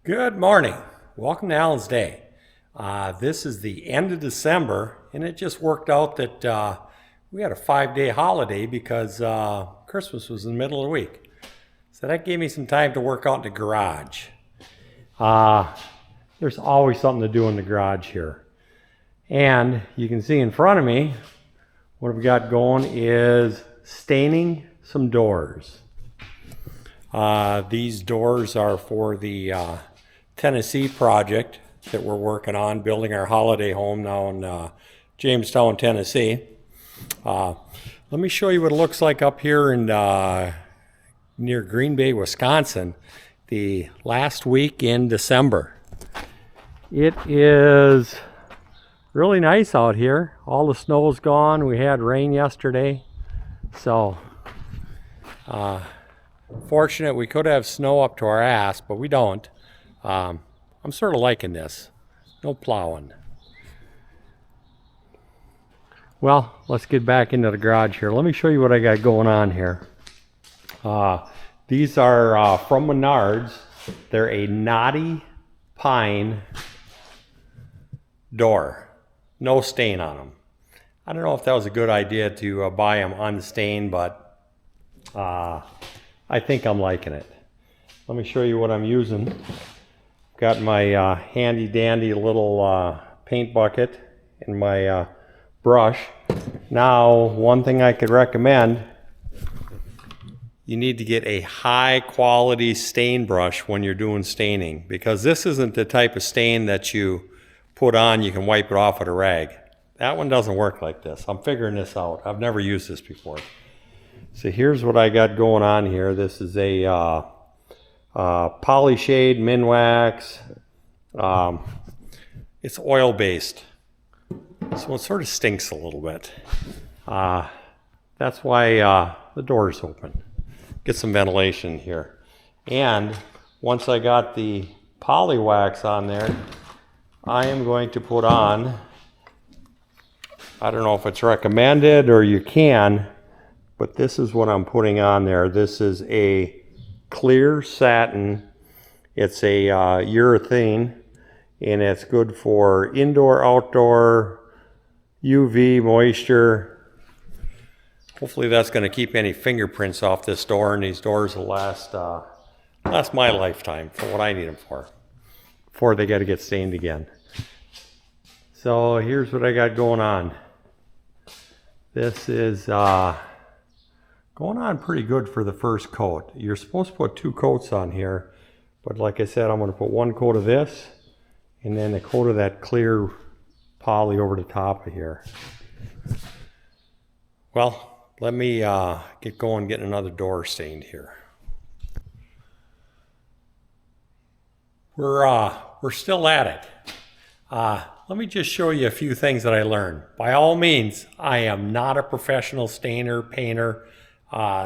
Good morning. Welcome to Alan's Day. This is the end of December, and it just worked out that we had a 5-day holiday because Christmas was in the middle of the week. So that gave me some time to work out in the garage. There's always something to do in the garage here. And you can see in front of me, what I've got going is staining some doors. These doors are for the Tennessee project that we're working on, building our holiday home now in Jamestown, Tennessee. Let me show you what it looks like up here in near Green Bay, Wisconsin, the last week in December. It is really nice out here. All the snow's gone. We had rain yesterday, so fortunate we could have snow up to our ass, but we don't. I'm sort of liking this. No plowing. Well, let's get back into the garage here. Let me show you what I got going on here. These are from Menards. They're a knotty pine door. No stain on them. I don't know if that was a good idea to buy them unstained, but I think I'm liking it. Let me show you what I'm using. Got my handy dandy little paint bucket and my brush. Now, one thing I could recommend, you need to get a high quality stain brush when you're doing staining, because this isn't the type of stain that you put on, you can wipe it off with a rag. That one doesn't work like this. I'm figuring this out. I've never used this before. So here's what I got going on here. This is a Polyshade Minwax. It's oil based, so it sort of stinks a little bit. That's why the door's open. Get some ventilation here. And once I got the poly wax on there, I am going to put on, I don't know if it's recommended or you can, but this is what I'm putting on there. This is a clear satin. It's a urethane, and it's good for indoor, outdoor, UV, moisture. Hopefully that's going to keep any fingerprints off this door, and these doors will last my lifetime for what I need them for, before they got to get stained again. So here's what I got going on. This is going on pretty good for the first coat. You're supposed to put 2 coats on here, but like I said, I'm going to put 1 coat of this and then a coat of that clear poly over the top of here. Well, let me get going, getting another door stained here. We're still at it. Let me just show you a few things that I learned. By all means, I am not a professional stainer, painter.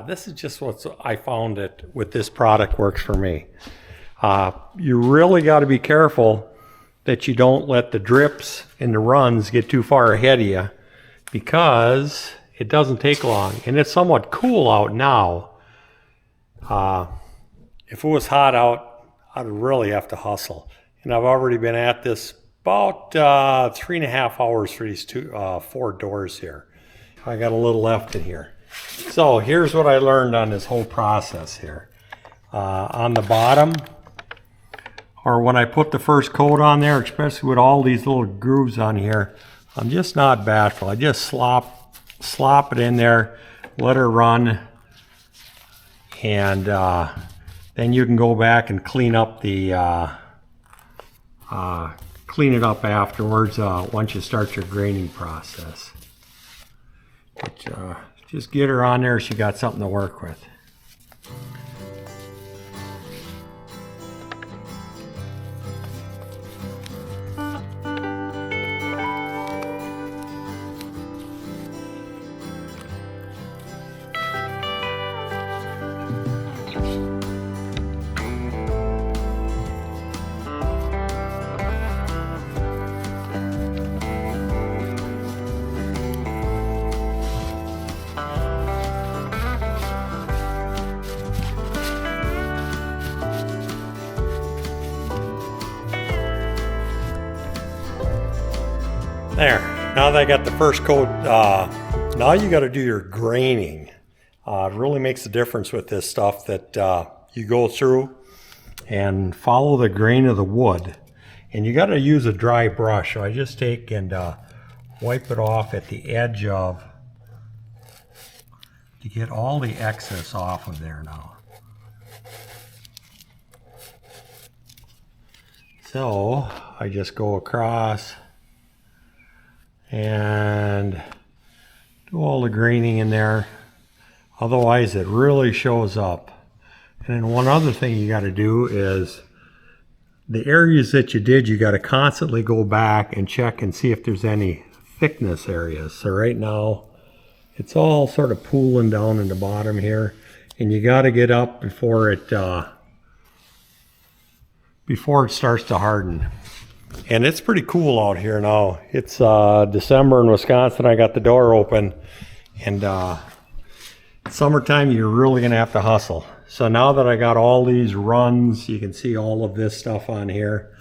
This is just what I found it with this product works for me. You really got to be careful that you don't let the drips and the runs get too far ahead of you, because it doesn't take long, and it's somewhat cool out now. If it was hot out, I'd really have to hustle, and I've already been at this about 3.5 hours for these 4 doors here. I got a little left in here. So here's what I learned on this whole process here. On the bottom, or when I put the first coat on there, especially with all these little grooves on here, I'm just not bashful. I just slop it in there, let her run, and then you can go back and clean up the clean it up afterwards once you start your graining process. But, just get her on there so you got something to work with. There, now that I got the first coat, now you got to do your graining. It really makes a difference with this stuff that you go through and follow the grain of the wood. And you got to use a dry brush. So I just take and wipe it off at the edge of, to get all the excess off of there now. So I just go across and do all the graining in there. Otherwise it really shows up. And then one other thing you got to do is the areas that you did, you got to constantly go back and check and see if there's any thickness areas. So right now it's all sort of pooling down in the bottom here, and you got to get up before it starts to harden. And it's pretty cool out here now. It's December in Wisconsin. I got the door open, and summertime you're really gonna have to hustle. So now that I got all these runs, you can see all of this stuff on here.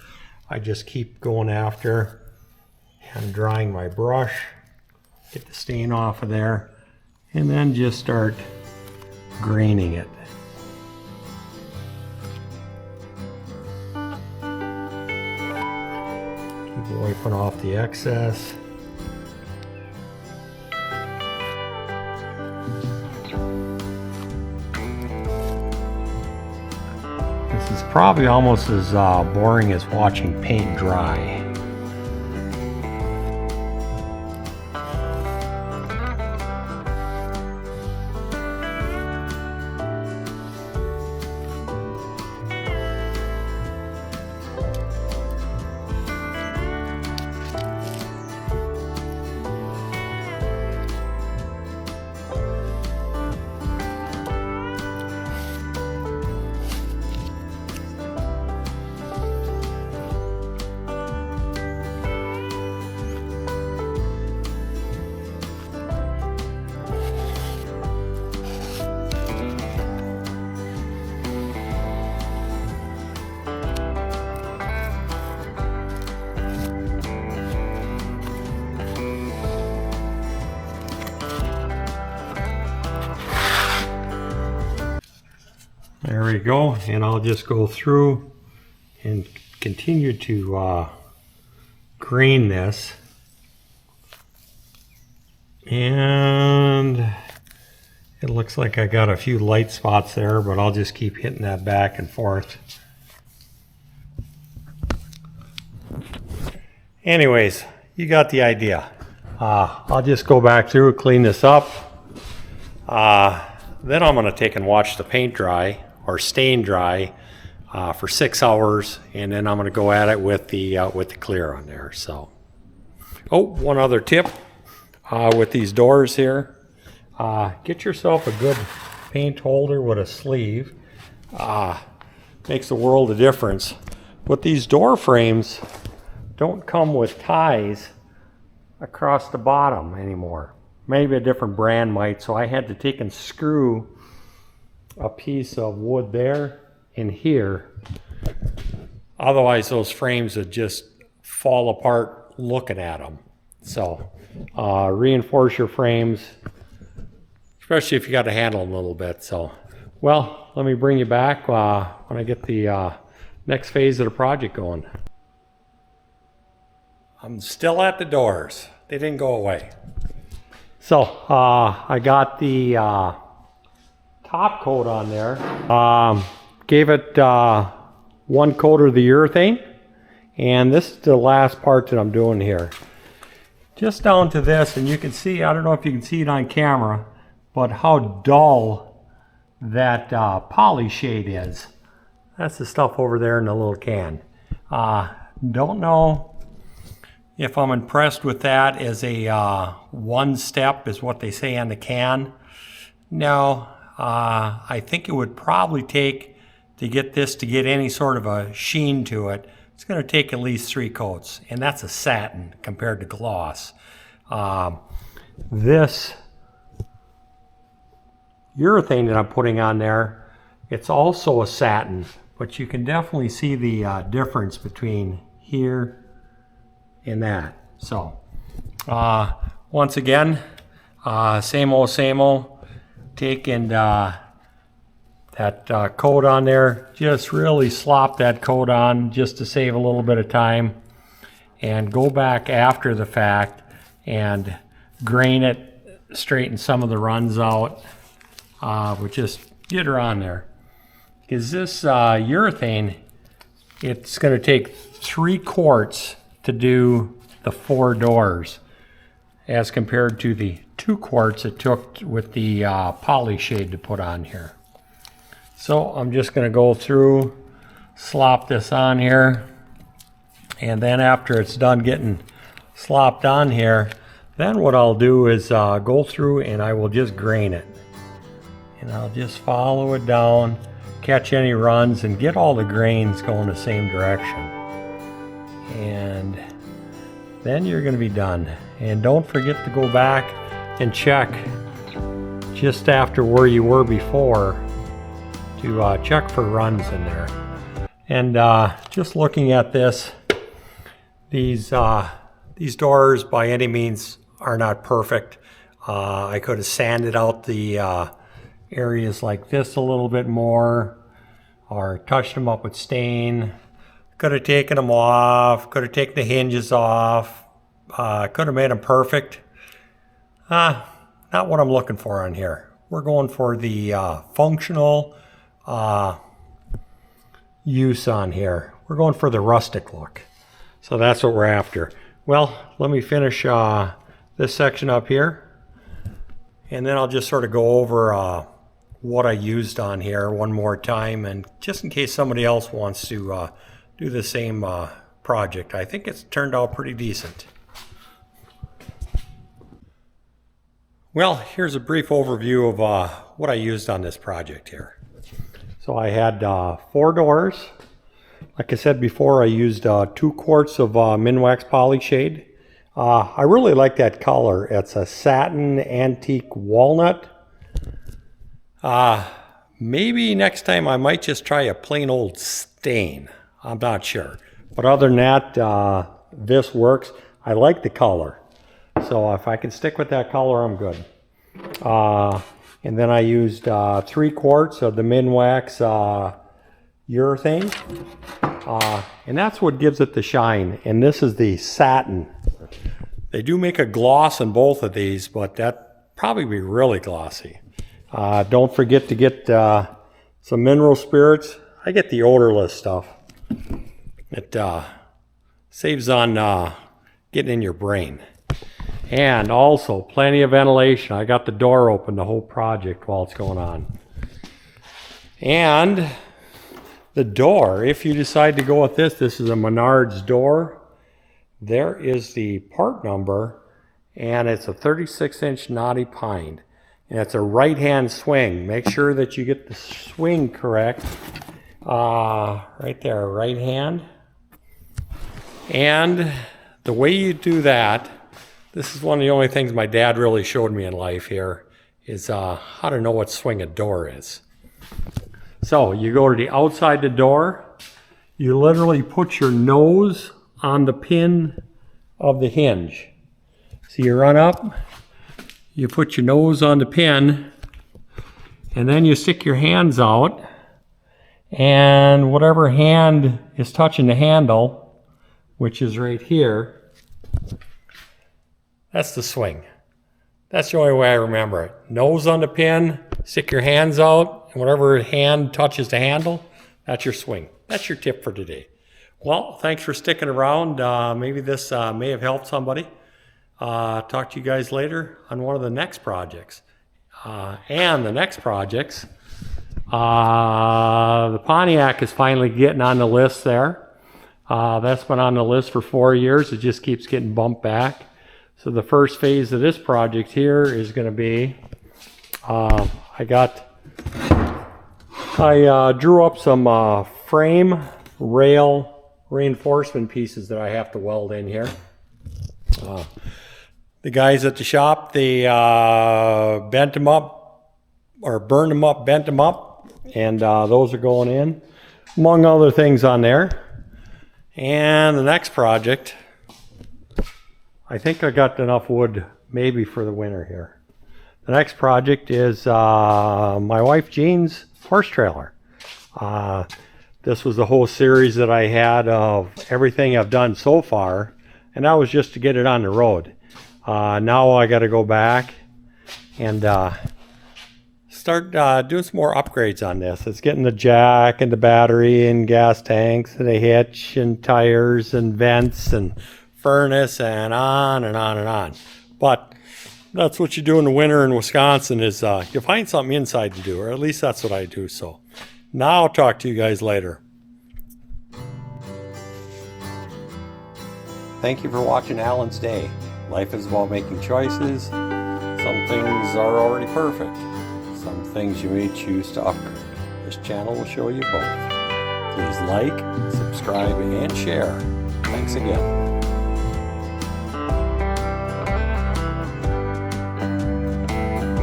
I just keep going after and drying my brush, get the stain off of there, and then just start graining it. Keep wiping off the excess. This is probably almost as boring as watching paint dry. There we go, and I'll just go through and continue to grain this. And it looks like I got a few light spots there, but I'll just keep hitting that back and forth. Anyways, you got the idea. I'll just go back through, clean this up. Then I'm going to take and watch the paint dry or stain dry for 6 hours, and then I'm going to go at it with the clear on there. So, oh, one other tip with these doors here: get yourself a good paint holder with a sleeve. Makes a world of difference. But these door frames don't come with ties across the bottom anymore. Maybe a different brand might, so I had to take and screw a piece of wood there and here. Otherwise those frames would just fall apart looking at them. So reinforce your frames, especially if you got to handle them a little bit. So, well, let me bring you back when I get the next phase of the project going. I'm still at the doors. They didn't go away. So I got the top coat on there. Gave it one coat of the urethane, and this is the last part that I'm doing here. Just down to this, and you can see, I don't know if you can see it on camera, but how dull that poly shade is. That's the stuff over there in the little can. Don't know if I'm impressed with that as a one step is what they say on the can. No, I think it would probably take to get this to get any sort of a sheen to it. It's going to take at least 3 coats, and that's a satin compared to gloss. This urethane that I'm putting on there, it's also a satin, but you can definitely see the difference between here and that. So Once again, same old, taking that coat on there, just really slop that coat on just to save a little bit of time, and go back after the fact and grain it, straighten some of the runs out, but just get her on there. Because this urethane, it's going to take 3 quarts to do the 4 doors, as compared to the 2 quarts it took with the poly shade to put on here. So I'm just going to go through, slop this on here, and then after it's done getting slopped on here, then what I'll do is go through and I will just grain it. And I'll just follow it down, catch any runs, and get all the grains going the same direction. And then you're going to be done. And don't forget to go back and check just after where you were before to check for runs in there. And just looking at this, these doors by any means are not perfect. I could have sanded out the areas like this a little bit more, or touched them up with stain. Could have taken them off, could have taken the hinges off, could have made them perfect. Not what I'm looking for on here. We're going for the functional use on here. We're going for the rustic look. So that's what we're after. Well, let me finish this section up here, and then I'll just sort of go over what I used on here one more time, and just in case somebody else wants to do the same project. I think it's turned out pretty decent. Well, here's a brief overview of what I used on this project here. So I had 4 doors. Like I said before, I used 2 quarts of Minwax poly shade. I really like that color. It's a satin antique walnut. Maybe next time I might just try a plain old stain. I'm not sure. But other than that, this works. I like the color. So if I can stick with that color, I'm good. And then I used 3 quarts of the Minwax urethane. And that's what gives it the shine. And this is the satin. They do make a gloss in both of these, but that probably be really glossy. Don't forget to get some mineral spirits. I get the odorless stuff. It saves on getting in your brain. And also plenty of ventilation. I got the door open the whole project while it's going on. And the door, if you decide to go with this is a Menards door. There is the part number, and it's a 36-inch knotty pine. And it's a right-hand swing. Make sure that you get the swing correct. Right there, right hand. And the way you do that, this is one of the only things my dad really showed me in life here, is how to know what swing a door is. So you go to the outside the door, you literally put your nose on the pin of the hinge. So you run up, you put your nose on the pin, and then you stick your hands out, and whatever hand is touching the handle, which is right here, that's the swing. That's the only way I remember it. Nose on the pin, stick your hands out, and whatever hand touches the handle, that's your swing. That's your tip for today. Well, thanks for sticking around. Maybe this may have helped somebody. Talk to you guys later on one of the next projects. And the next projects, the Pontiac is finally getting on the list there. That's been on the list for 4 years. It just keeps getting bumped back. So the first phase of this project here is going to be, I drew up some frame rail reinforcement pieces that I have to weld in here. The guys at the shop, they bent them up, or burned them up, bent them up, and those are going in, among other things on there. And the next project, I think I got enough wood maybe for the winter here. The next project is my wife Jean's horse trailer. This was the whole series that I had of everything I've done so far, and that was just to get it on the road. Now I got to go back and start doing some more upgrades on this. It's getting the jack and the battery and gas tanks and a hitch and tires and vents and furnace and on and on and on. But that's what you do in the winter in Wisconsin is you find something inside to do, or at least that's what I do. So now I'll talk to you guys later. Thank you for watching Alan's Day. Life is about making choices. Some things are already perfect. Some things you may choose to upgrade. This channel will show you both. Please like, subscribe, and share. Thanks again.